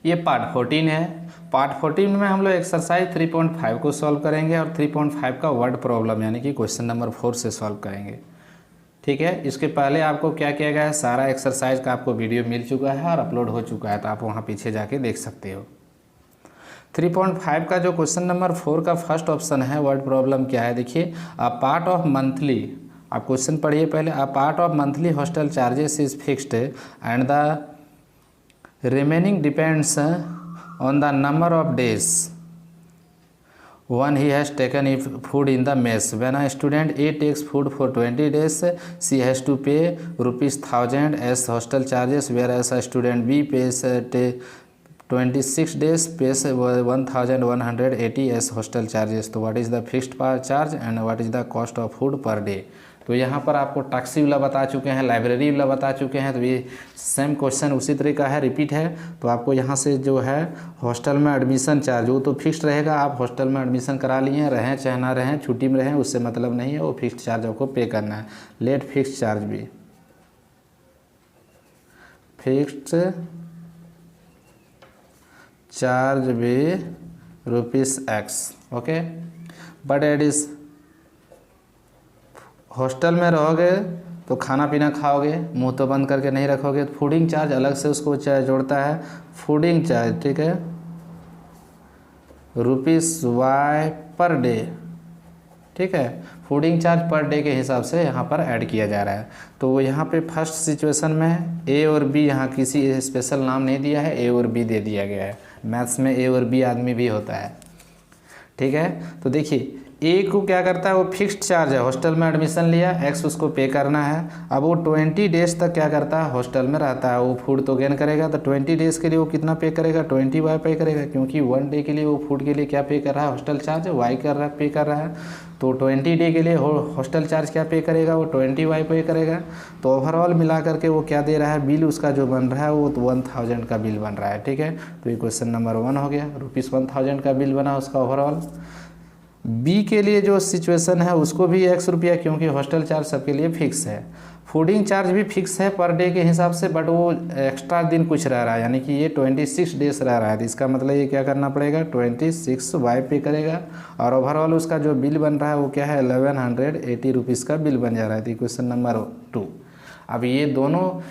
ये पार्ट 14 है। पार्ट 14 में हम लोग एक्सरसाइज 3.5 को सॉल्व करेंगे और 3.5 का वर्ड प्रॉब्लम यानी कि क्वेश्चन नंबर 4 से सॉल्व करेंगे। ठीक है, इसके पहले आपको क्या किया गया है, सारा एक्सरसाइज का आपको वीडियो मिल चुका है और अपलोड हो चुका है, तो आप वहाँ पीछे जाके देख सकते हो। 3.5 का जो क्वेश्चन नंबर 4 का फर्स्ट ऑप्शन है, वर्ड प्रॉब्लम क्या है देखिए। अ पार्ट ऑफ मंथली, आप क्वेश्चन पढ़िए पहले। A part of monthly hostel charges is fixed and the remaining depends on the number of days one he has taken if food in the mess. When a student A takes food for 20 days, she has to pay ₹1000 as hostel charges, whereas a student B pays 26 days pays 1180 as hostel charges. तो what is the fixed charge and what is the cost of food per day? तो यहाँ पर आपको taxi वाला बता चुके हैं, library वाला बता चुके हैं, तो ये सेम क्वेश्चन उसी तरह का है, रिपीट है। तो आपको यहाँ से जो है हॉस्टल में एडमिशन चार्ज वो तो फिक्स्ड रहेगा। आप हॉस्टल में एडमिशन करा लिए रहें चाहे ना रहें, छुट्टी में रहें, उससे मतलब नहीं है, वो फिक्स्ड चार्ज आपको पे करना है। लेट फिक्स्ड चार्ज भी ₹X, okay. But at is hostel में रहोगे तो खाना पीना खाओगे, मुंह तो बंद करके नहीं रखोगे, तो फूडिंग चार्ज अलग से उसको जोड़ता है। फूडिंग चार्ज, ठीक है, ₹Y पर डे, ठीक है, फूडिंग चार्ज पर डे के हिसाब से यहाँ पर ऐड किया जा रहा है। तो यहाँ पे फर्स्ट सिचुएशन में ए और बी, यहाँ किसी स्पेशल नाम नहीं दिया है, ए और बी दे दिया गया है। मैथ्स में ए और बी आदमी भी होता है, ठीक है। तो देखिए ए को क्या करता है, वो फिक्स्ड चार्ज है, हॉस्टल में एडमिशन लिया, एक्स उसको पे करना है। अब वो 20 डेज तक क्या करता है, हॉस्टल में रहता है, वो फूड तो गेन करेगा। तो 20 डेज के लिए वो कितना पे करेगा, 20Y पे करेगा, क्योंकि 1 डे के लिए वो फूड के लिए क्या पे कर रहा है, हॉस्टल चार्ज Y कर रहा है, पे कर रहा है। तो 20 डे के लिए हॉस्टल चार्ज क्या पे करेगा, वो 20Y पे करेगा। तो ओवरऑल मिला करके वो क्या दे रहा है, बिल उसका जो बन रहा है वो 1000 का बिल बन रहा है, ठीक है। तो ये क्वेश्चन नंबर 1 हो गया, ₹1000 का बिल बना उसका ओवरऑल। बी के लिए जो सिचुएशन है उसको भी ₹X, क्योंकि हॉस्टल चार्ज सबके लिए फिक्स है। फूडिंग चार्ज भी फिक्स है पर डे के हिसाब से, बट वो एक्स्ट्रा दिन कुछ रह रहा है, यानी कि ये 26 डेज रह रहा है। तो इसका मतलब ये क्या करना पड़ेगा, 26Y पे करेगा। और ओवरऑल उसका जो बिल बन रहा है वो क्या है, ₹1180 का बिल बन जा रहा है। तो क्वेश्चन नंबर 2। अब ये दोनों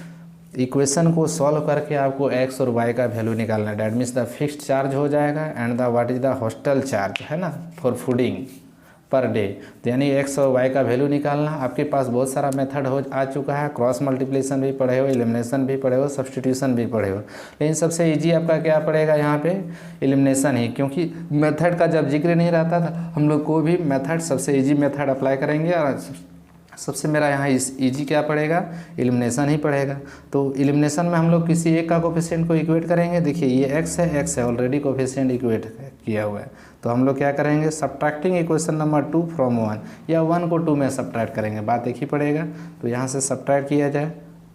इक्वेशन को सॉल्व करके आपको एक्स और वाई का वैल्यू निकालना है। That means the fixed charge हो जाएगा and the what is the hostel charge, है ना, फॉर फूडिंग पर डे। तो यानी एक्स और वाई का वैल्यू निकालना। आपके पास बहुत सारा मेथड आ चुका है, क्रॉस मल्टीप्लिकेशन भी पढ़े हो, एलिमिनेशन भी पढ़े हो, सब्स्टिट्यूशन भी पढ़े हो, लेकिन सबसे ईजी आपका क्या पड़ेगा यहाँ पे, एलिमिनेशन ही, क्योंकि मेथड का जब जिक्र नहीं रहता था हम लोग को भी मेथड सबसे ईजी मेथड अप्लाई करेंगे, और सबसे मेरा यहाँ ईजी क्या पड़ेगा, एलिमिनेशन ही पड़ेगा। तो एलिमिनेशन में हम लोग किसी एक का कोफिशिएंट को इक्वेट करेंगे। देखिए ये एक्स है ऑलरेडी कोफिशिएंट इक्वेट किया हुआ है, तो हम लोग क्या करेंगे, सब्ट्रैक्टिंग इक्वेशन नंबर 2 फ्रॉम 1, या 1 को 2 में सब्ट्रैक्ट करेंगे, बात एक ही पड़ेगा। तो यहाँ से सब्ट्रैक्ट किया जाए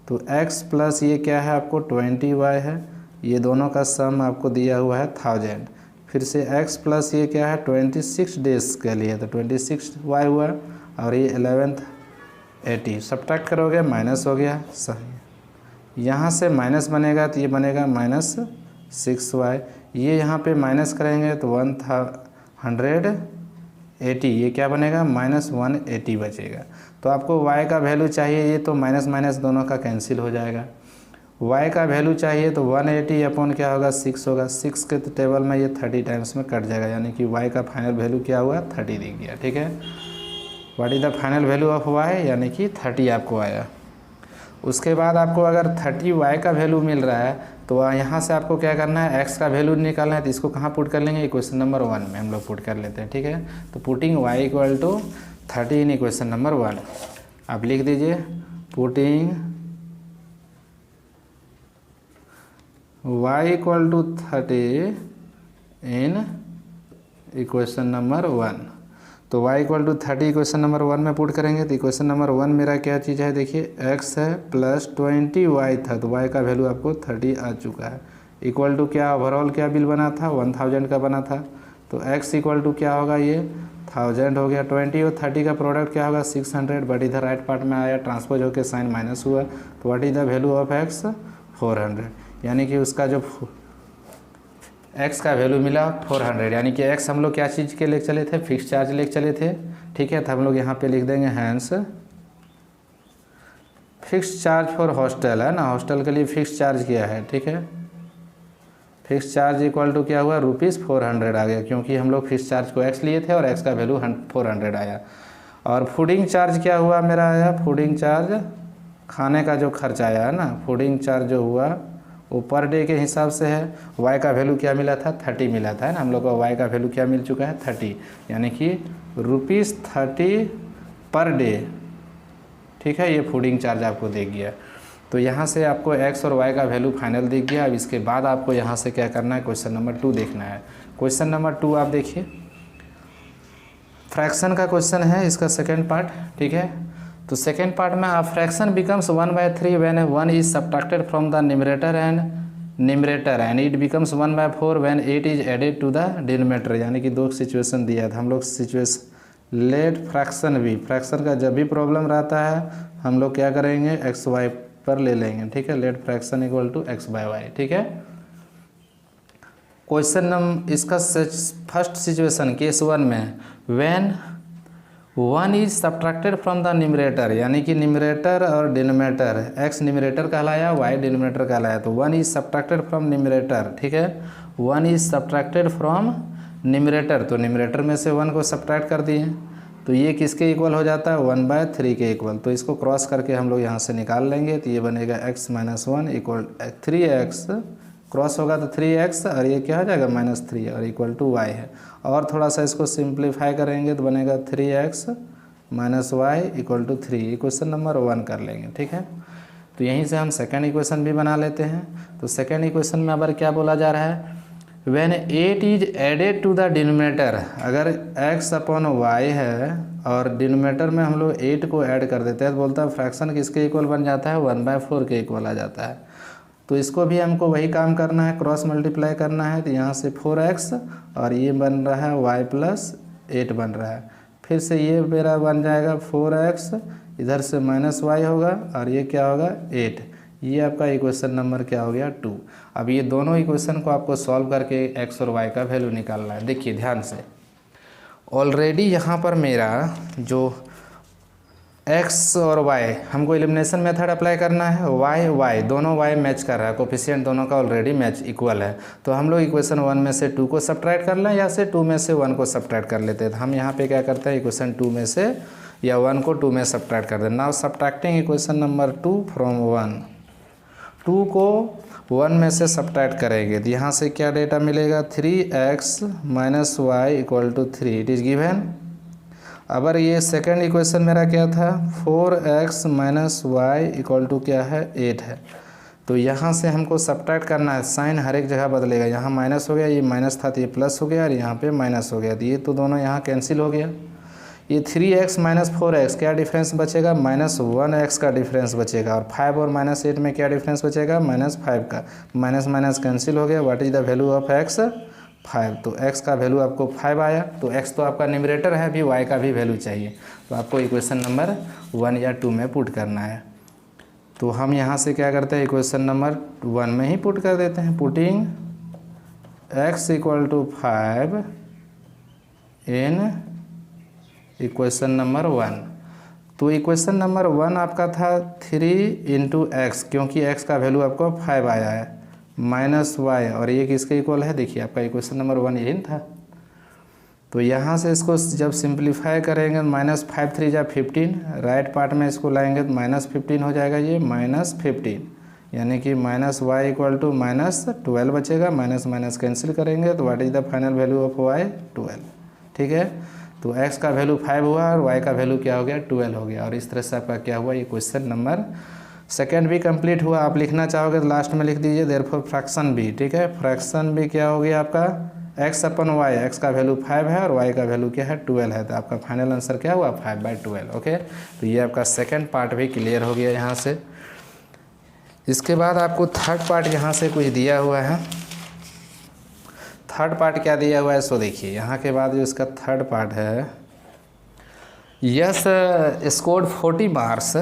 तो x प्लस ये क्या है आपको 20y है, ये दोनों का सम आपको दिया हुआ है 1000। फिर से x प्लस ये क्या है 26 डेज के लिए, तो 26y हुआ, और ये 1180 सब्ट्रैक्ट करोगे माइनस हो गया, सही। यहाँ से माइनस बनेगा तो ये बनेगा -6y, ये यहाँ पे माइनस करेंगे तो 180, ये क्या बनेगा -180 बचेगा। तो आपको y का वैल्यू चाहिए, ये तो माइनस माइनस दोनों का कैंसिल हो जाएगा। y का वैल्यू चाहिए तो 180 अपॉन क्या होगा 6 होगा, 6 के टेबल में ये 30 टाइम्स में कट जाएगा, यानी कि y का फाइनल वैल्यू क्या हुआ 30 दिख गया, ठीक है। What is the final value of y, यानी कि 30 आपको आया। उसके बाद आपको अगर 30y का वैल्यू मिल रहा है तो यहाँ से आपको क्या करना है, x का वैल्यू निकालना है। तो इसको कहाँ पुट कर लेंगे, इक्वेशन नंबर 1 में हम लोग पुट कर लेते हैं, ठीक है। तो putting y equal to 30 in equation number 1, आप लिख दीजिए putting y equal to 30 in equation number 1। तो y equal to 30 equation number 1 में पुट करेंगे। तो इक्वेशन नंबर 1 मेरा क्या चीज़ है, देखिए x है प्लस 20y था, तो y का वैल्यू आपको 30 आ चुका है। इक्वल टू क्या ओवरऑल क्या बिल बना था 1000 का बना था, तो x इक्वल टू क्या होगा, ये 1000 हो गया। 20 और 30 का प्रोडक्ट क्या होगा 600, बट इधर राइट पार्ट में आया ट्रांसपोज होकर साइन माइनस हुआ, तो what is the value of x 400, यानी कि उसका जो एक्स का वैल्यू मिला 400, यानी कि एक्स हम लोग क्या चीज़ के लेके चले थे, फिक्स चार्ज लेके चले थे, ठीक है। तो हम लोग यहाँ पे लिख देंगे hence fix charge for hostel, है ना, हॉस्टल के लिए फिक्स चार्ज किया है, ठीक है। फिक्स चार्ज इक्वल टू क्या हुआ, ₹400 आ गया, क्योंकि हम लोग फिक्स चार्ज को एक्स लिए थे और एक्स का वैल्यू 400 आया। और फूडिंग चार्ज क्या हुआ मेरा आया, फूडिंग चार्ज खाने का जो खर्च आया है ना, फूडिंग चार्ज जो हुआ वो पर डे के हिसाब से है। वाई का वैल्यू क्या मिला था, 30 मिला था, है ना, हम लोग को वाई का वैल्यू क्या मिल चुका है, 30, यानी कि ₹30 पर डे, ठीक है। ये फूडिंग चार्ज आपको दे गया। तो यहाँ से आपको एक्स और वाई का वैल्यू फाइनल दिख गया। अब इसके बाद आपको यहाँ से क्या करना है, क्वेश्चन नंबर 2 देखना है। क्वेश्चन नंबर 2 आप देखिए, फ्रैक्शन का क्वेश्चन है, इसका सेकेंड पार्ट, ठीक है। तो सेकेंड पार्ट में आप fraction becomes 1/3 when 1 is subtracted from the numerator and it becomes 1/4 when 8 is added to the denominator, यानी कि 2 सिचुएशन दिया था हम लोग। सिचुएशन लेट फ्रैक्शन भी, फ्रैक्शन का जब भी प्रॉब्लम रहता है हम लोग क्या करेंगे, एक्स वाई पर ले लेंगे, ठीक है। Late fraction equal to x/y, ठीक है। क्वेश्चन नंबर इसका फर्स्ट सिचुएशन केस 1 में when 1 is subtracted from the numerator, यानी कि न्यूमरेटर और डिनोमिनेटर, x न्यूमरेटर कहलाया, y डिनोमिनेटर कहलाया। तो 1 इज सब्ट्रैक्टेड फ्रॉम न्यूमरेटर, ठीक है। 1 इज सब्ट्रैक्टेड फ्रॉम न्यूमरेटर, तो न्यूमरेटर में से 1 को सब्ट्रैक्ट कर दिए, तो ये किसके इक्वल हो जाता है, 1/3 के इक्वल। तो इसको क्रॉस करके हम लोग यहाँ से निकाल लेंगे, तो ये बनेगा x - 1 इक्वल 3x, क्रॉस होगा तो 3x, और ये क्या हो जाएगा -3 और इक्वल टू y है। और थोड़ा सा इसको सिंप्लीफाई करेंगे तो बनेगा 3x - y equal to 3। Question number 1 कर लेंगे, ठीक है। तो यहीं से हम सेकेंड इक्वेशन भी बना लेते हैं। तो सेकेंड इक्वेशन में अब क्या बोला जा रहा है, when 8 is added to the denominator, अगर x/y है और डिनोमिनेटर में हम लोग 8 को ऐड कर देते हैं तो बोलता है फ्रैक्शन किसके इक्वल बन जाता है, 1/4 के इक्वल आ जाता है। तो इसको भी हमको वही काम करना है, क्रॉस मल्टीप्लाई करना है। तो यहाँ से 4x और ये बन रहा है y + 8 बन रहा है, फिर से ये मेरा बन जाएगा 4x, इधर से -y होगा और ये क्या होगा 8। ये आपका इक्वेशन नंबर क्या हो गया 2। अब ये दोनों इक्वेशन को आपको सॉल्व करके x और y का वैल्यू निकालना है। देखिए ध्यान से, ऑलरेडी यहाँ पर मेरा जो x और y हमको एलिमिनेशन मेथड अप्लाई करना है, y दोनों y मैच कर रहा है, कोफिशिएंट दोनों का ऑलरेडी मैच इक्वल है। तो हम लोग इक्वेशन 1 में से 2 को सब्ट्रैक्ट कर लें या से 2 में से 1 को सब्ट्रैक्ट कर लेते हैं। तो हम यहाँ पे क्या करते हैं, इक्वेशन 2 में से या 1 को 2 में सब्ट्रैक्ट कर दें। Now subtracting equation number 2 from 1, 2 को 1 में से सब्ट्रैक्ट करेंगे तो यहाँ से क्या डेटा मिलेगा, 3x - y equal to 3, it is given. अगर ये सेकेंड इक्वेशन मेरा क्या था, 4x - y इक्वल टू क्या है 8 है। तो यहाँ से हमको सब्ट्रैक्ट करना है, साइन हर एक जगह बदलेगा, यहाँ माइनस हो गया, ये माइनस था तो ये प्लस हो गया और यहाँ पे माइनस हो गया, तो ये तो दोनों यहाँ कैंसिल हो गया। ये 3x - 4x क्या डिफरेंस बचेगा, -1x का डिफरेंस बचेगा, और 5 और -8 में क्या डिफरेंस बचेगा, -5 का। माइनस माइनस कैंसिल हो गया, what is the value of x, 5। तो x का वैल्यू आपको 5 आया। तो x तो आपका न्यूमरेटर है, अभी y का भी वैल्यू चाहिए, तो आपको इक्वेशन नंबर 1 या 2 में पुट करना है। तो हम यहाँ से क्या करते हैं, इक्वेशन नंबर 1 में ही पुट कर देते हैं, putting x equal to 5 in equation number 1। तो इक्वेशन नंबर 1 आपका था 3 × x, क्योंकि x का वैल्यू आपको 5 आया है, -y, और ये किसके इक्वल है, देखिए आपका इक्वेशन नंबर 1 यही था। तो यहाँ से इसको जब सिंप्लीफाई करेंगे -5 3 जा 15, राइट पार्ट में इसको लाएंगे तो -15 हो जाएगा, ये -15, यानी कि -y इक्वल टू -12 बचेगा, माइनस माइनस कैंसिल करेंगे तो what is the final value of y, 12, ठीक है। तो x का वैल्यू 5 हुआ और y का वैल्यू क्या हो गया, 12 हो गया। और इस तरह से आपका क्या हुआ, ये क्वेश्चन नंबर सेकेंड भी कंप्लीट हुआ। आप लिखना चाहोगे तो लास्ट में लिख दीजिए देयरफॉर फ्रैक्शन भी, ठीक है। फ्रैक्शन भी क्या हो गया आपका x/y, x का वैल्यू 5 है और y का वैल्यू क्या है 12 है, तो आपका फाइनल आंसर क्या हुआ 5/12, ओके। तो ये आपका सेकेंड पार्ट भी क्लियर हो गया यहाँ से। इसके बाद आपको थर्ड पार्ट यहाँ से कुछ दिया हुआ है। थर्ड पार्ट क्या दिया हुआ है सो देखिए, यहाँ के बाद जो इसका थर्ड पार्ट है, yes scored 40 marks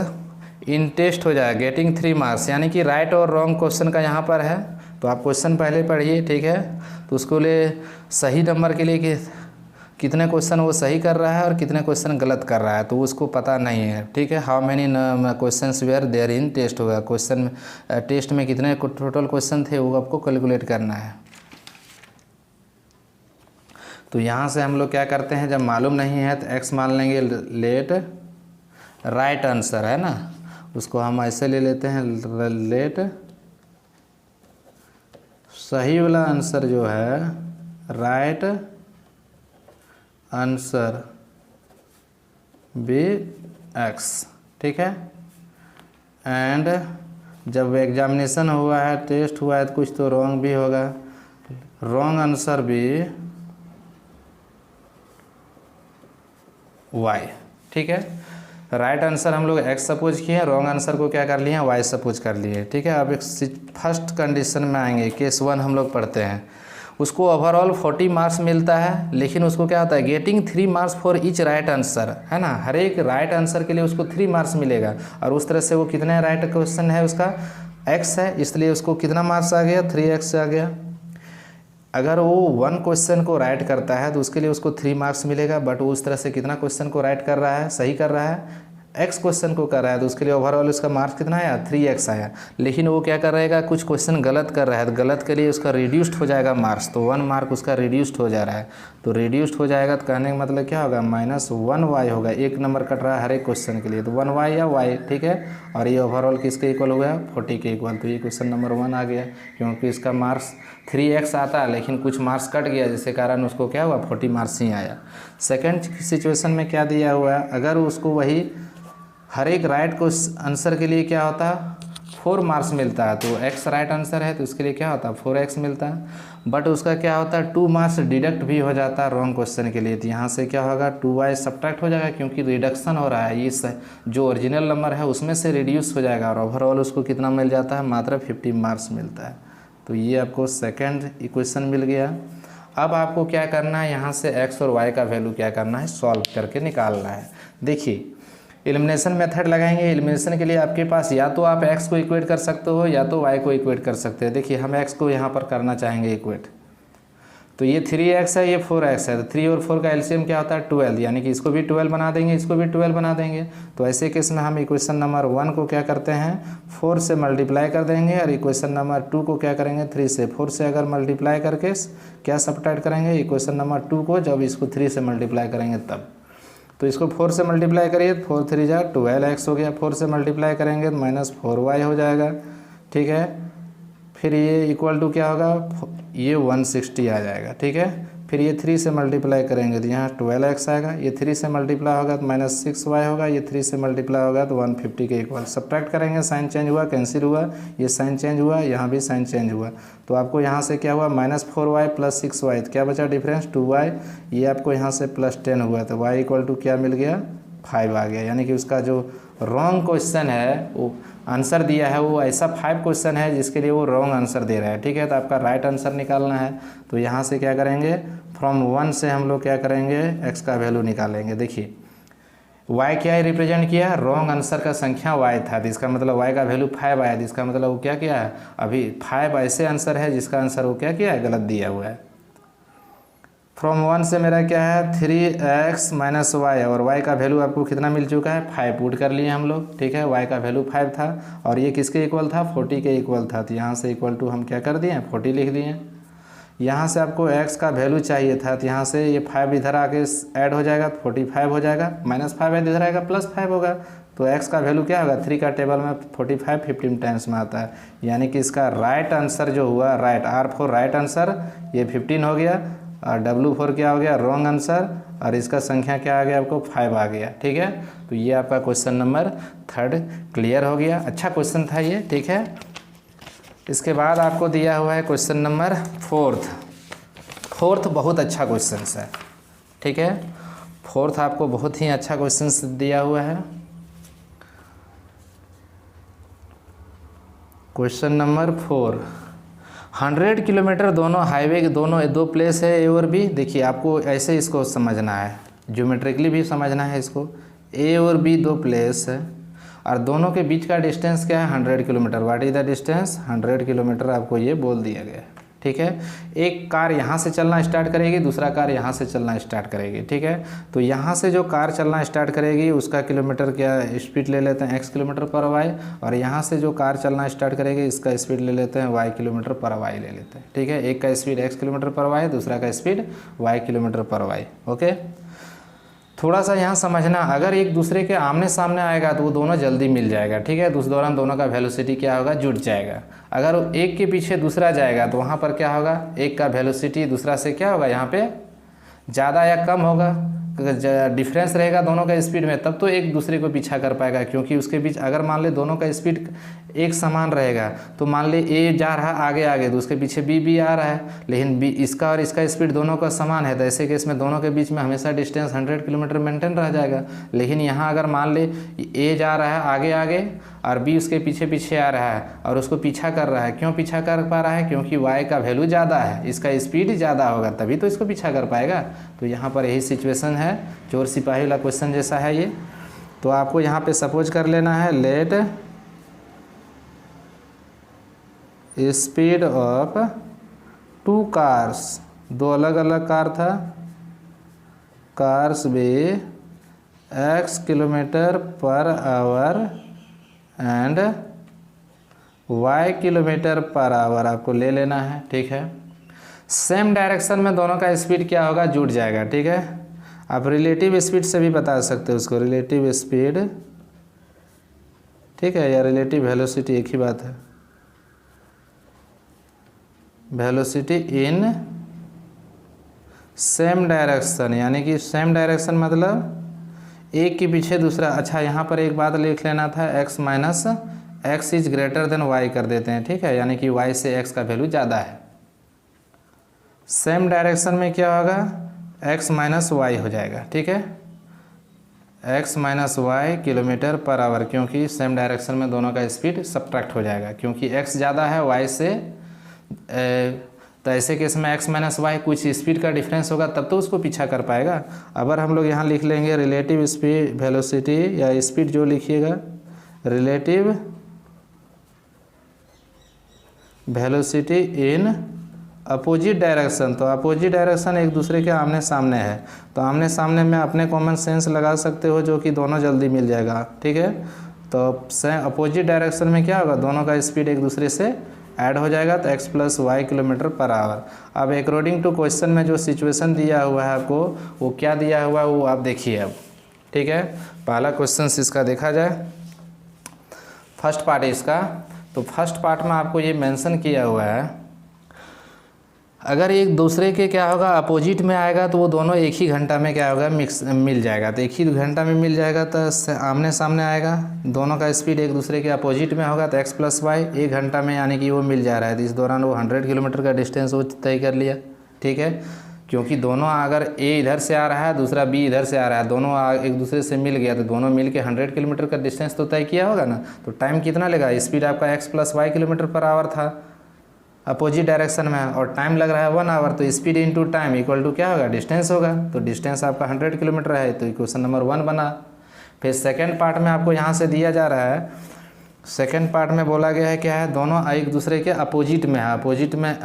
in test हो जाएगा, गेटिंग 3 मार्क्स, यानी कि राइट और रॉन्ग क्वेश्चन का यहाँ पर है। तो आप क्वेश्चन पहले पढ़िए, ठीक है। तो उसको लिए सही नंबर के लिए कि कितने क्वेश्चन वो सही कर रहा है और कितने क्वेश्चन गलत कर रहा है, तो उसको पता नहीं है, ठीक है। How many questions were there in test होगा, क्वेश्चन टेस्ट में कितने टोटल क्वेश्चन थे वो आपको कैलकुलेट करना है। तो यहाँ से हम लोग क्या करते हैं, जब मालूम नहीं है तो x मान लेंगे, लेट राइट आंसर है ना, उसको हम ऐसे ले लेते हैं, लेट सही वाला आंसर जो है राइट आंसर बी x, ठीक है। एंड जब एग्जामिनेशन हुआ है, टेस्ट हुआ है तो कुछ तो रॉन्ग भी होगा, रॉन्ग आंसर भी y, ठीक है। राइट आंसर हम लोग x सपोज किए, रॉन्ग आंसर को क्या कर लिए हैं, y सपोज कर लिए, ठीक है। अब एक फर्स्ट कंडीशन में आएंगे, केस 1 हम लोग पढ़ते हैं। उसको ओवरऑल 40 मार्क्स मिलता है, लेकिन उसको क्या होता है, getting 3 marks for each right answer, है ना। हर एक राइट आंसर के लिए उसको 3 मार्क्स मिलेगा, और उस तरह से वो कितने राइट क्वेश्चन है उसका x है, इसलिए उसको कितना मार्क्स आ गया, 3x आ गया। अगर वो 1 क्वेश्चन को राइट करता है तो उसके लिए उसको 3 मार्क्स मिलेगा, बट वो उस तरह से कितना क्वेश्चन को राइट कर रहा है, सही कर रहा है, x क्वेश्चन को कर रहा है, तो उसके लिए ओवरऑल उसका मार्क्स कितना आया, 3x आया। लेकिन वो क्या कर रहेगा, कुछ क्वेश्चन गलत कर रहा है, तो गलत के लिए उसका रिड्यूस्ड हो जाएगा मार्क्स, तो 1 मार्क उसका रिड्यूस्ड हो जा रहा है। तो रिड्यूस्ड हो जाएगा तो कहने का मतलब क्या होगा, -1y होगा, 1 नंबर कट रहा है हर एक क्वेश्चन के लिए, तो 1y या y, ठीक है। और ये ओवरऑल किसके इक्वल हो गया, 40 के इक्वल। तो ये क्वेश्चन नंबर 1 आ गया, क्योंकि इसका मार्क्स 3x आता है, लेकिन कुछ मार्क्स कट गया, जिसके कारण उसको क्या हुआ, 40 मार्क्स ही आया। सेकेंड सिचुएशन में क्या दिया हुआ है, अगर उसको वही हर एक राइट को आंसर के लिए क्या होता है, 4 मार्क्स मिलता है, तो x राइट आंसर है तो उसके लिए क्या होता है, 4x मिलता है। बट उसका क्या होता है, 2 मार्क्स डिडक्ट भी हो जाता है रॉन्ग क्वेश्चन के लिए, तो यहाँ से क्या होगा, 2y सब्ट्रैक्ट हो जाएगा, क्योंकि रिडक्शन हो रहा है, ये जो ओरिजिनल नंबर है उसमें से रिड्यूस हो जाएगा, और ओवरऑल उसको कितना मिल जाता है, मात्र 50 मार्क्स मिलता है। तो ये आपको सेकेंड इक्वेशन मिल गया। अब आपको क्या करना है, यहाँ से x और y का वैल्यू क्या करना है, सॉल्व करके निकालना है। देखिए एलिमिनेशन मेथड लगाएंगे। एलिमिनेशन के लिए आपके पास या तो आप x को इक्वेट कर सकते हो या तो y को इक्वेट कर सकते हैं। देखिए हम x को यहाँ पर करना चाहेंगे इक्वेट, तो ये 3x है, ये 4x है, तो 3 और 4 का एलसीएम क्या होता है, 12, यानी कि इसको भी 12 बना देंगे, इसको भी 12 बना देंगे। तो ऐसे केस में हम इक्वेशन नंबर 1 को क्या करते हैं, 4 से मल्टीप्लाई कर देंगे, और इक्वेशन नंबर 2 को क्या करेंगे, 3 से। 4 से अगर मल्टीप्लाई करके क्या सब्ट्रैक्ट करेंगे, इक्वेशन नंबर 2 को, जब इसको 3 से मल्टीप्लाई करेंगे तब। तो इसको 4 से मल्टीप्लाई करिए, 4 3 जा 12x हो गया, 4 से मल्टीप्लाई करेंगे तो -4y हो जाएगा, ठीक है। फिर ये इक्वल टू क्या होगा, ये 160 आ जाएगा, ठीक है। फिर ये 3 से मल्टीप्लाई करेंगे तो यहाँ 12x आएगा, ये 3 से मल्टीप्लाई होगा तो -6y होगा, ये 3 से मल्टीप्लाई होगा तो 150 के इक्वल। सब्ट्रैक्ट करेंगे, साइन चेंज हुआ, कैंसिल हुआ, ये साइन चेंज हुआ, यहाँ भी साइन चेंज हुआ, तो आपको यहाँ से क्या हुआ, -4y + 6y, तो क्या बचा डिफरेंस, 2y। ये आपको यहाँ से +10 हुआ, तो y इक्वल टू क्या मिल गया, 5 आ गया। यानी कि उसका जो रॉन्ग क्वेश्चन है, वो आंसर दिया है वो ऐसा 5 क्वेश्चन है जिसके लिए वो रॉन्ग आंसर दे रहा है, ठीक है। तो आपका राइट आंसर निकालना है, तो यहाँ से क्या करेंगे, फ्रॉम 1 से हम लोग क्या करेंगे, x का वैल्यू निकालेंगे। देखिए y क्या है, रिप्रेजेंट किया, रॉन्ग आंसर का संख्या y था, तो इसका मतलब y का वैल्यू 5 आया, तो इसका मतलब वो क्या किया है, अभी 5 ऐसे आंसर है जिसका आंसर वो क्या किया है, गलत दिया हुआ है। फ्रॉम 1 से मेरा क्या है, 3x - y, और y का वैल्यू आपको कितना मिल चुका है, 5 पुट कर लिए हम लोग, ठीक है। y का वैल्यू 5 था, और ये किसके इक्वल था, 40 के इक्वल था, तो यहाँ से इक्वल टू हम क्या कर दिए, 40 लिख दिए। यहाँ से आपको x का वैल्यू चाहिए था, तो यहाँ से ये 5 इधर आके ऐड हो जाएगा, 45 हो जाएगा, -5 है इधर आएगा, +5 होगा, तो x का वैल्यू क्या होगा, 3 का टेबल में 45 15 टाइम्स में आता है, यानी कि इसका राइट आंसर जो हुआ, राइट R4 राइट आंसर ये 15 हो गया, और W4 क्या हो गया, रॉन्ग आंसर, और इसका संख्या क्या आ गया, आपको 5 आ गया, ठीक है। तो ये आपका क्वेश्चन नंबर 3 क्लियर हो गया। अच्छा क्वेश्चन था ये, ठीक है। इसके बाद आपको दिया हुआ है क्वेश्चन नंबर 4th बहुत अच्छा क्वेश्चन है, ठीक है। 4th आपको बहुत ही अच्छा क्वेश्चन दिया हुआ है। क्वेश्चन नंबर 4, 100 किलोमीटर दोनों हाईवे के दोनों 2 प्लेस है, ए और बी। देखिए आपको ऐसे इसको समझना है, ज्योमेट्रिकली भी समझना है इसको। ए और बी 2 प्लेस है, और दोनों के बीच का डिस्टेंस क्या है 100 kilometre. What is the distance 100 kilometre आपको ये बोल दिया गया है। ठीक है, एक कार यहाँ से चलना स्टार्ट करेगी, दूसरा कार यहाँ से चलना स्टार्ट करेगी। ठीक है, तो यहाँ से जो कार चलना स्टार्ट करेगी उसका किलोमीटर क्या स्पीड ले लेते हैं x किलोमीटर पर वाई, और यहाँ से जो कार चलना स्टार्ट करेगी इसका स्पीड ले लेते हैं y किलोमीटर पर वाई ले लेते हैं। ठीक है, एक का स्पीड x किलोमीटर पर वाई, दूसरा का स्पीड y किलोमीटर पर वाई। ओके, थोड़ा सा यहाँ समझना, अगर एक दूसरे के आमने सामने आएगा तो वो दोनों जल्दी मिल जाएगा। ठीक है, तो उस दौरान दोनों का वेलोसिटी क्या होगा, जुड़ जाएगा। अगर एक के पीछे दूसरा जाएगा तो वहाँ पर क्या होगा, एक का वेलोसिटी दूसरा से क्या होगा, यहाँ पे ज़्यादा या कम होगा, डिफरेंस रहेगा दोनों का स्पीड में, तब तो एक दूसरे को पीछा कर पाएगा। क्योंकि उसके बीच अगर मान ले दोनों का स्पीड एक समान रहेगा तो मान ले ए जा रहा है आगे आगे तो उसके पीछे बी भी आ रहा है, लेकिन बी इसका और इसका स्पीड दोनों का समान है, तो ऐसे केस में दोनों के बीच में हमेशा डिस्टेंस 100 किलोमीटर मेंटेन रह जाएगा। लेकिन यहाँ अगर मान ले ए जा रहा है आगे आगे और बी उसके पीछे पीछे आ रहा है और उसको पीछा कर रहा है, क्यों पीछा कर पा रहा है, क्योंकि वाई का वैल्यू ज़्यादा है, इसका स्पीड ज़्यादा होगा तभी तो इसको पीछा कर पाएगा। तो यहाँ पर यही सिचुएशन है, चोर सिपाही वाला क्वेश्चन जैसा है ये। तो आपको यहाँ पे सपोज कर लेना है, let speed of two cars, दो अलग अलग कार था, cars be x kilometre per hour and y kilometre per hour आपको ले लेना है। ठीक है, सेम डायरेक्शन में दोनों का स्पीड क्या होगा, जुड़ जाएगा। ठीक है, आप रिलेटिव स्पीड से भी बता सकते हो उसको, रिलेटिव स्पीड। ठीक है, या रिलेटिव वेलोसिटी एक ही बात है, वेलोसिटी इन सेम डायरेक्शन, यानी कि सेम डायरेक्शन मतलब एक के पीछे दूसरा। अच्छा, यहाँ पर एक बात लिख लेना था, x minus x is greater than y कर देते हैं। ठीक है, यानी कि y से x का वैल्यू ज़्यादा है। सेम डायरेक्शन में क्या होगा, x माइनस वाई हो जाएगा। ठीक है, x minus Y kilometre per hour, क्योंकि सेम डायरेक्शन में दोनों का स्पीड सब्ट्रैक्ट हो जाएगा, क्योंकि x ज़्यादा है y से। तो ऐसे केस में x माइनस वाई कुछ स्पीड का डिफरेंस होगा तब तो उसको पीछा कर पाएगा। अगर हम लोग यहाँ लिख लेंगे रिलेटिव स्पीड वेलोसिटी, या स्पीड जो लिखिएगा relative velocity in opposite direction, तो अपोजिट डायरेक्शन एक दूसरे के आमने सामने है, तो आमने सामने में अपने कॉमन सेंस लगा सकते हो जो कि दोनों जल्दी मिल जाएगा। ठीक है, तो अपोजिट डायरेक्शन में क्या होगा, दोनों का स्पीड एक दूसरे से ऐड हो जाएगा, तो x plus Y kilometre per hour. अब अकॉर्डिंग टू क्वेश्चन में जो सिचुएशन दिया हुआ है आपको, वो क्या दिया हुआ है वो आप देखिए अब। ठीक है, पहला क्वेश्चन इसका देखा जाए, फर्स्ट पार्ट है इसका। तो फर्स्ट पार्ट में आपको ये मेंशन किया हुआ है, अगर एक दूसरे के क्या होगा अपोजिट में आएगा तो वो दोनों एक ही घंटा में क्या होगा मिल जाएगा। तो एक ही घंटा में मिल जाएगा तो आमने सामने आएगा, दोनों का स्पीड एक दूसरे के अपोजिट में होगा, तो x प्लस वाई एक घंटा में यानी कि वो मिल जा रहा है। तो इस दौरान वो 100 किलोमीटर का डिस्टेंस वो तय कर लिया। ठीक है, क्योंकि दोनों अगर a इधर से आ रहा है दूसरा b इधर से आ रहा है, दोनों एक दूसरे से मिल गया तो दोनों मिल के 100 किलोमीटर का डिस्टेंस तो तय किया होगा ना। तो टाइम कितना लगा, स्पीड आपका x plus Y kilometre per hour था अपोजिट डायरेक्शन में, और टाइम लग रहा है 1 आवर, तो speed into time equal to क्या होगा, डिस्टेंस होगा। तो डिस्टेंस आपका 100 किलोमीटर है, तो क्वेश्चन नंबर 1 बना। फिर सेकंड पार्ट में आपको यहाँ से दिया जा रहा है, सेकंड पार्ट में बोला गया है क्या है, दोनों एक दूसरे के अपोजिट में है, अपोजिट में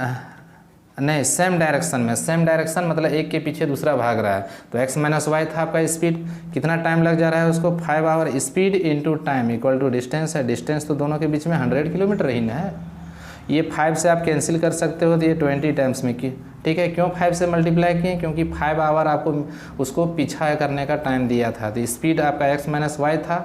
नहीं सेम डायरेक्शन में। सेम डायरेक्शन मतलब एक के पीछे दूसरा भाग रहा है, तो x माइनस वाई था आपका स्पीड, कितना टाइम लग जा रहा है उसको 5 hour, speed into time equal to distance है। डिस्टेंस तो दोनों के बीच में 100 किलोमीटर ही ना है, ये 5 से आप कैंसिल कर सकते हो, तो ये 20 टाइम्स में की। ठीक है, क्यों 5 से मल्टीप्लाई किए, क्योंकि 5 आवर आपको उसको पीछा करने का टाइम दिया था। तो स्पीड आपका x माइनस वाई था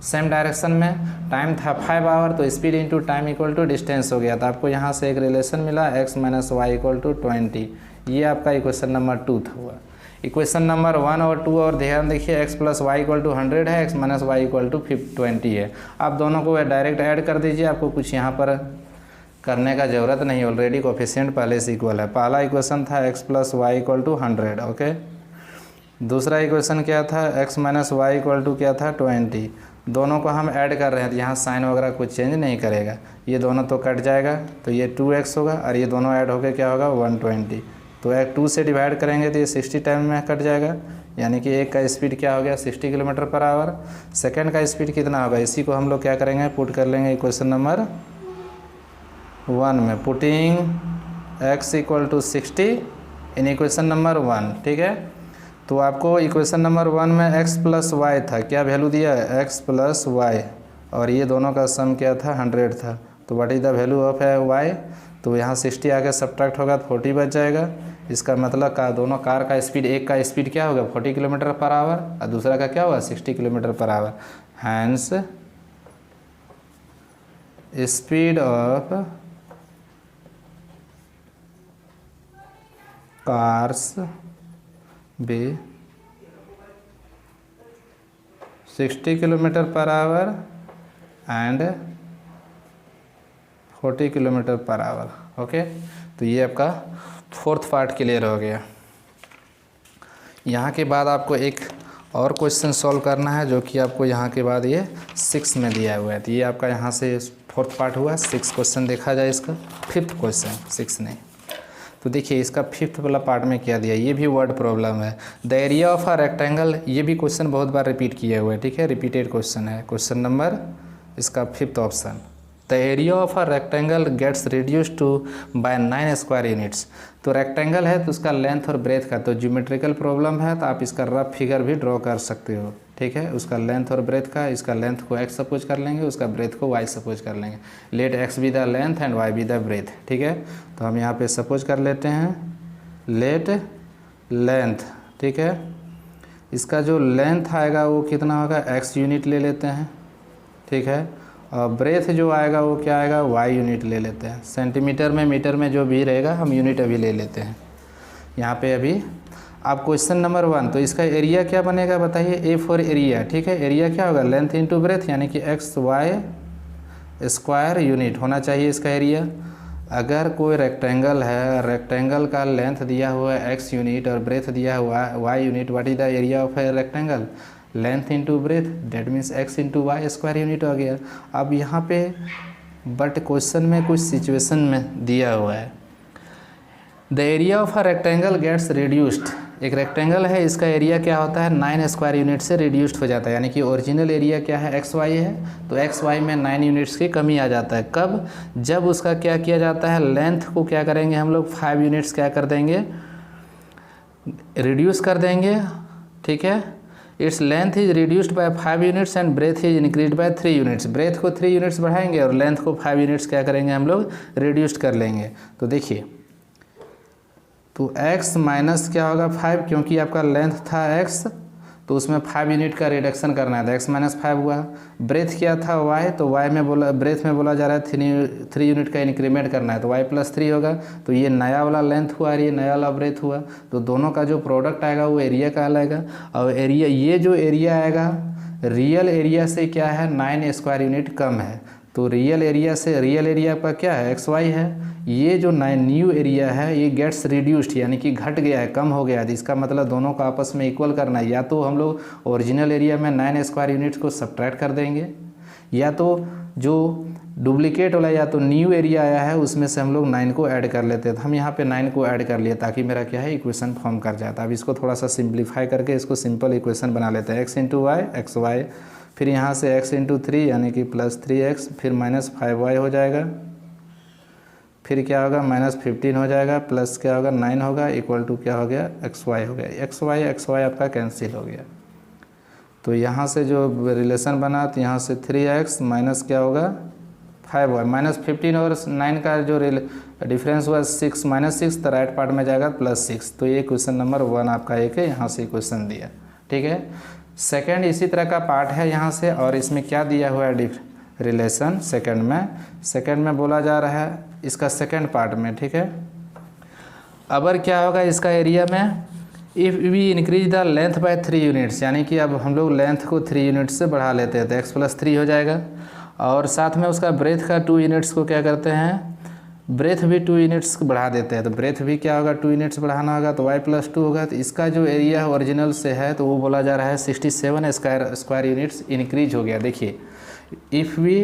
सेम डायरेक्शन में, टाइम था 5 आवर, तो speed into time equal to distance हो गया। तो आपको यहाँ से एक रिलेशन मिला x minus Y equal to 20। ये आपका इक्वेशन नंबर 2 था हुआ। इक्वेशन नंबर 1 और 2 और ध्यान देखिए, x plus Y equal to 100 है, x minus Y equal to 20 है। आप दोनों को डायरेक्ट ऐड कर दीजिए, आपको कुछ यहाँ पर करने का ज़रूरत नहीं, ऑलरेडी कोफिशिएंट पहले से इक्वल है। पहला इक्वेशन था x plus Y equal to 100। Okay, दूसरा इक्वेशन क्या था, x minus Y equal to क्या था 20। दोनों को हम ऐड कर रहे हैं, तो यहाँ साइन वगैरह कुछ चेंज नहीं करेगा, ये दोनों तो कट जाएगा, तो ये 2x होगा और ये दोनों ऐड होकर क्या होगा 120। तो 2 से डिवाइड करेंगे तो ये 60 टाइम में कट जाएगा, यानी कि एक का स्पीड क्या हो गया 60 किलोमीटर पर आवर। सेकेंड का स्पीड कितना होगा, इसी को हम लोग क्या करेंगे पुट कर लेंगे इक्वेशन नंबर 1 में, putting x equal to 60 in equation number 1। ठीक है, तो आपको इक्वेशन नंबर 1 में x प्लस वाई था, क्या वैल्यू दिया है x प्लस वाई, और ये दोनों का सम क्या था 100 था। तो what is the value of y, तो यहाँ 60 आके सब्ट्रैक्ट होगा तो 40 बच जाएगा। इसका मतलब का दोनों कार का स्पीड, एक का स्पीड क्या होगा 40 किलोमीटर पर आवर और दूसरा का क्या होगा 60 kilometre per hour. Hence speed of cars be 60 kilometre per hour and 40 kilometre per hour. Okay, तो ये आपका 4th पार्ट क्लियर हो गया। यहाँ के बाद आपको एक और क्वेश्चन सॉल्व करना है जो कि आपको यहाँ के बाद ये 6 में दिया हुआ है। तो ये आपका यहाँ से 4th पार्ट हुआ, 6 क्वेश्चन देखा जाए इसका, 5th क्वेश्चन 6 नहीं। तो देखिए इसका 5th वाला पार्ट में क्या दिया, ये भी वर्ड प्रॉब्लम है। The area of a rectangle, ये भी क्वेश्चन बहुत बार रिपीट किया हुआ है। ठीक है, रिपीटेड क्वेश्चन है, क्वेश्चन नंबर इसका 5th option. The area of a rectangle gets reduce to by 9 square units. तो रेक्टेंगल है तो उसका लेंथ और ब्रेथ का तो ज्योमेट्रिकल प्रॉब्लम है, तो आप इसका रफ फिगर भी ड्रॉ कर सकते हो। ठीक है, उसका लेंथ और ब्रेथ का, इसका लेंथ को x सपोज कर लेंगे, उसका ब्रेथ को y सपोज कर लेंगे। Let x be the length and y be the breadth. ठीक है, तो हम यहाँ पे सपोज कर लेते हैं लेट लेंथ। ठीक है, इसका जो लेंथ आएगा वो कितना होगा x यूनिट ले लेते हैं। ठीक है, और ब्रेथ जो आएगा वो क्या आएगा y यूनिट ले लेते हैं। सेंटीमीटर में मीटर में जो भी रहेगा हम यूनिट अभी ले लेते हैं यहाँ पे। अभी आप क्वेश्चन नंबर 1, तो इसका एरिया क्या बनेगा बताइए, ए फॉर एरिया। ठीक है, एरिया क्या होगा लेंथ इंटू ब्रेथ, यानी कि एक्स वाई स्क्वायर यूनिट होना चाहिए इसका एरिया। अगर कोई रेक्टेंगल है, रेक्टेंगल का लेंथ दिया हुआ है एक्स यूनिट और ब्रेथ दिया हुआ है Y unit, what is the area of a rectangle, length into breadth, that means X into Y square unit हो गया। अब यहाँ पे बट क्वेश्चन में कुछ सिचुएशन में दिया हुआ है, the area of a rectangle gets reduced. एक रेक्टेंगल है, इसका एरिया क्या होता है 9 स्क्वायर यूनिट से रिड्यूस्ड हो जाता है, यानी कि ओरिजिनल एरिया क्या है एक्स वाई है, तो एक्स वाई में 9 यूनिट्स की कमी आ जाता है। कब, जब उसका क्या किया जाता है लेंथ को क्या करेंगे हम लोग 5 यूनिट्स क्या कर देंगे रिड्यूस कर देंगे। ठीक है, its length is reduced by 5 units and breadth is increase by 3 units. Breadth को 3 यूनिट्स बढ़ाएंगे और लेंथ को 5 यूनिट्स क्या करेंगे हम लोग रिड्यूस्ड कर लेंगे। तो देखिए, तो x माइनस क्या होगा 5, क्योंकि आपका लेंथ था x तो उसमें 5 यूनिट का रिडक्शन करना है, तो x माइनस 5 हुआ। ब्रेथ क्या था y, तो y में बोला, ब्रेथ में बोला जा रहा है 3 यूनिट का इंक्रीमेंट करना है, तो y प्लस 3 होगा। तो ये नया वाला लेंथ हुआ और ये नया वाला ब्रेथ हुआ, तो दोनों का जो प्रोडक्ट आएगा वो एरिया कहलाएगा। और एरिया, ये जो एरिया आएगा रियल एरिया से क्या है 9 स्क्वायर यूनिट कम है, तो रियल एरिया से, रियल एरिया आपका क्या है एक्स वाई है, ये जो न्यू एरिया है ये गेट्स रिड्यूस्ड यानी कि घट गया है, कम हो गया है। इसका मतलब दोनों को आपस में इक्वल करना है, या तो हम लोग ओरिजिनल एरिया में 9 स्क्वायर यूनिट्स को सब्ट्रैक्ट कर देंगे, या तो जो डुप्लीकेट वाला या तो न्यू एरिया आया है उसमें से हम लोग 9 को ऐड कर लेते हैं। तो हम यहाँ पे 9 को ऐड कर लिए ताकि मेरा क्या है इक्वेशन फॉर्म कर जाता है। अब इसको थोड़ा सा सिंप्लीफाई करके इसको सिंपल इक्वेशन बना लेते हैं, X into Y X Y, फिर यहाँ से x इंटू 3 यानी कि प्लस 3x, फिर माइनस 5y हो जाएगा, फिर क्या होगा माइनस 15 हो जाएगा, प्लस क्या होगा 9 होगा, इक्वल टू क्या हो गया xy हो गया। xy आपका कैंसिल हो गया, तो यहाँ से जो रिलेशन बना तो यहाँ से 3x माइनस क्या होगा 5y, माइनस 15 और 9 का जो डिफरेंस हुआ 6 माइनस 6, तो राइट पार्ट में जाएगा प्लस 6। तो ये क्वेश्चन नंबर 1 आपका एक है, यहाँ से क्वेश्चन दिया। ठीक है, सेकंड इसी तरह का पार्ट है यहाँ से, और इसमें क्या दिया हुआ है रिलेशन सेकंड में बोला जा रहा है इसका सेकंड पार्ट में। ठीक है, अबर क्या होगा इसका एरिया में, if we increase the length by 3 units, यानी कि अब हम लोग लेंथ को 3 यूनिट्स से बढ़ा लेते हैं तो x प्लस 3 हो जाएगा, और साथ में उसका ब्रेथ का 2 यूनिट्स को क्या करते हैं ब्रेथ भी 2 यूनिट्स बढ़ा देते हैं, तो ब्रेथ भी क्या होगा 2 यूनिट्स बढ़ाना होगा, तो y प्लस 2 होगा। तो इसका जो एरिया ओरिजिनल से है तो वो बोला जा रहा है 67 स्क्वायर यूनिट्स इंक्रीज हो गया। देखिए, if we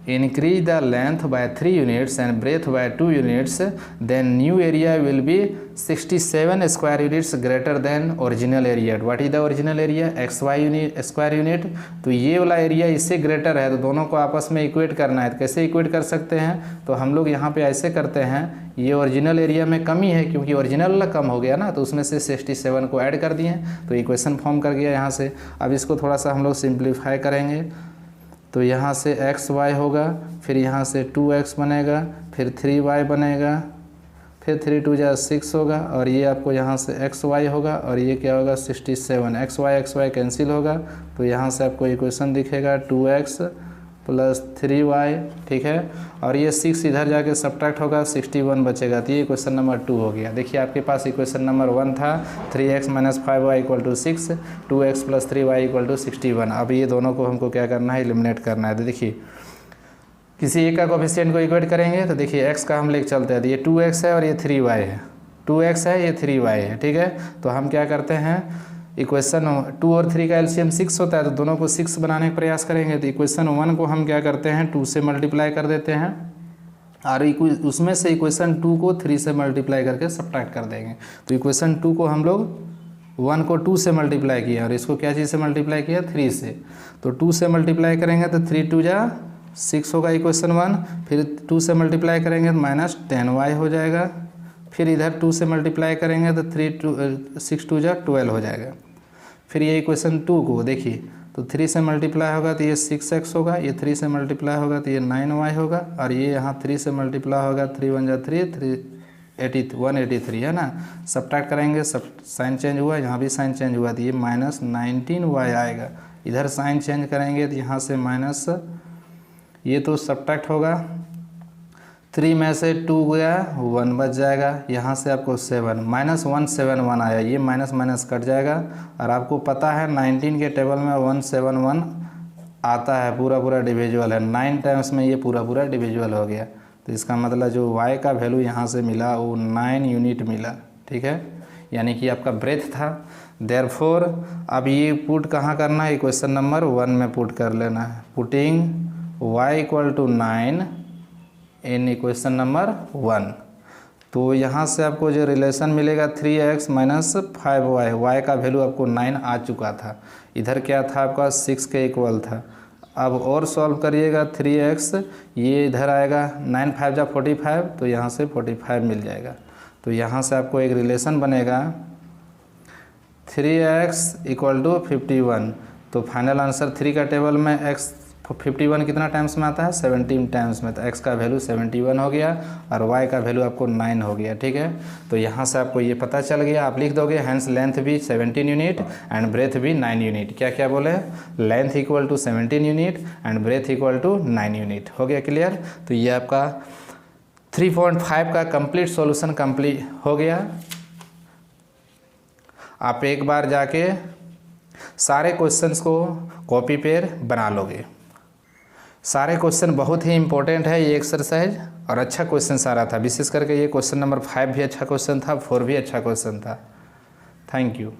increase the length by 3 units and breadth by 2 units, then new area will be 67 square units greater than original area. What is the original area? xy unit square unit. तो ये वाला area इससे greater है, तो दोनों को आपस में इक्वेट करना है। तो कैसे इक्वेट कर सकते हैं? तो हम लोग यहाँ पे ऐसे करते हैं, ये ओरिजिनल एरिया में कमी है क्योंकि ओरिजिनल वाला कम हो गया ना, तो उसमें से 67 को ऐड कर दिए, तो इक्वेशन फॉर्म कर गया यहाँ से। अब इसको थोड़ा सा हम लोग सिंप्लीफाई करेंगे, तो यहाँ से एक्स वाई होगा, फिर यहाँ से 2x बनेगा, फिर 3y बनेगा, फिर 3 2 जा 6 होगा, और ये आपको यहाँ से xy होगा, और ये क्या होगा 67। xy कैंसिल होगा, तो यहाँ से आपको इक्वेशन दिखेगा 2x प्लस 3y, ठीक है, और ये 6 इधर जाके सब्ट्रैक्ट होगा, 61 बचेगा। तो ये इक्वेशन नंबर 2 हो गया। देखिए आपके पास इक्वेशन नंबर 1 था 3x - 5y = 6, 2x + 3y = 61। अब ये दोनों को हमको क्या करना है? एलिमिनेट करना है। तो देखिए किसी एक का कोफिशिएंट को इक्वेट करेंगे, तो देखिए x का हम लेके चलते हैं, तो ये 2x है और ये 3y है, 2x है, ये 3y है, ठीक है। तो हम क्या करते हैं, इक्वेशन 2 और 3 का एलसीएम 6 होता है, तो दोनों को 6 बनाने का प्रयास करेंगे। तो इक्वेशन 1 को हम क्या करते हैं, 2 से मल्टीप्लाई कर देते हैं, और उसमें से इक्वेशन 2 को 3 से मल्टीप्लाई करके सब्ट्रैक्ट कर देंगे। तो इक्वेशन 2 को हम लोग 1 को 2 से मल्टीप्लाई किया, और इसको क्या चीज़ से मल्टीप्लाई किया? 3 से। तो 2 से मल्टीप्लाई करेंगे तो 3 2 जा 6 होगा इक्वेशन 1, फिर 2 से मल्टीप्लाई करेंगे तो -10y हो जाएगा, फिर इधर 2 से मल्टीप्लाई करेंगे तो 6 2 जा 12 हो जाएगा। फिर ये इक्वेशन 2 को देखिए, तो 3 से मल्टीप्लाई होगा तो ये 6x होगा, ये 3 से मल्टीप्लाई होगा तो ये 9y होगा, और ये यहाँ 3 से मल्टीप्लाई होगा 3 1 जा 3 183 है ना। सब्ट्रैक्ट करेंगे, सब साइन चेंज हुआ, यहाँ भी साइन चेंज हुआ, तो ये -19y आएगा। इधर साइन चेंज करेंगे तो यहाँ से माइनस, ये तो सब्ट्रैक्ट होगा, 3 में से 2 गया 1 बच जाएगा, यहाँ से आपको 7 -171 आया, ये माइनस माइनस कट जाएगा। और आपको पता है 19 के टेबल में 171 आता है, पूरा डिविजुअल है, 9 टाइम्स में ये पूरा डिविजुअल हो गया। तो इसका मतलब जो y का वैल्यू यहाँ से मिला वो 9 यूनिट मिला, ठीक है, यानी कि आपका ब्रेथ था। देयरफॉर अब ये पुट कहाँ करना है? इक्वेशन नंबर 1 में पुट कर लेना है। पुटिंग y = 9 इन इक्वेशन नंबर 1, तो यहाँ से आपको जो रिलेशन मिलेगा 3x - 5y, y का वैल्यू आपको 9 आ चुका था, इधर क्या था आपका 6 के इक्वल था। अब और सॉल्व करिएगा, 3x ये इधर आएगा, 9 5 जा 45, तो यहाँ से 45 मिल जाएगा। तो यहाँ से आपको एक रिलेशन बनेगा 3x = 51। तो फाइनल आंसर 3 का टेबल में x 51 कितना टाइम्स में आता है? 17 टाइम्स में। तो x का वैल्यू 71 हो गया और y का वैल्यू आपको 9 हो गया, ठीक है। तो यहाँ से आपको ये पता चल गया, आप लिख दोगे हैंस लेंथ भी 17 यूनिट एंड ब्रेथ भी 9 यूनिट। क्या क्या बोले? Length = 17 unit and breadth = 9 unit. हो गया क्लियर? तो ये आपका 3.5 का कंप्लीट सॉल्यूशन कंप्लीट हो गया। आप एक बार जाके सारे क्वेश्चंस को कॉपी पर बना लोगे। सारे क्वेश्चन बहुत ही इंपॉर्टेंट है ये एक्सरसाइज, और अच्छा क्वेश्चन सारा था, विशेष करके ये क्वेश्चन नंबर 5 भी अच्छा क्वेश्चन था, 4 भी अच्छा क्वेश्चन था। Thank you.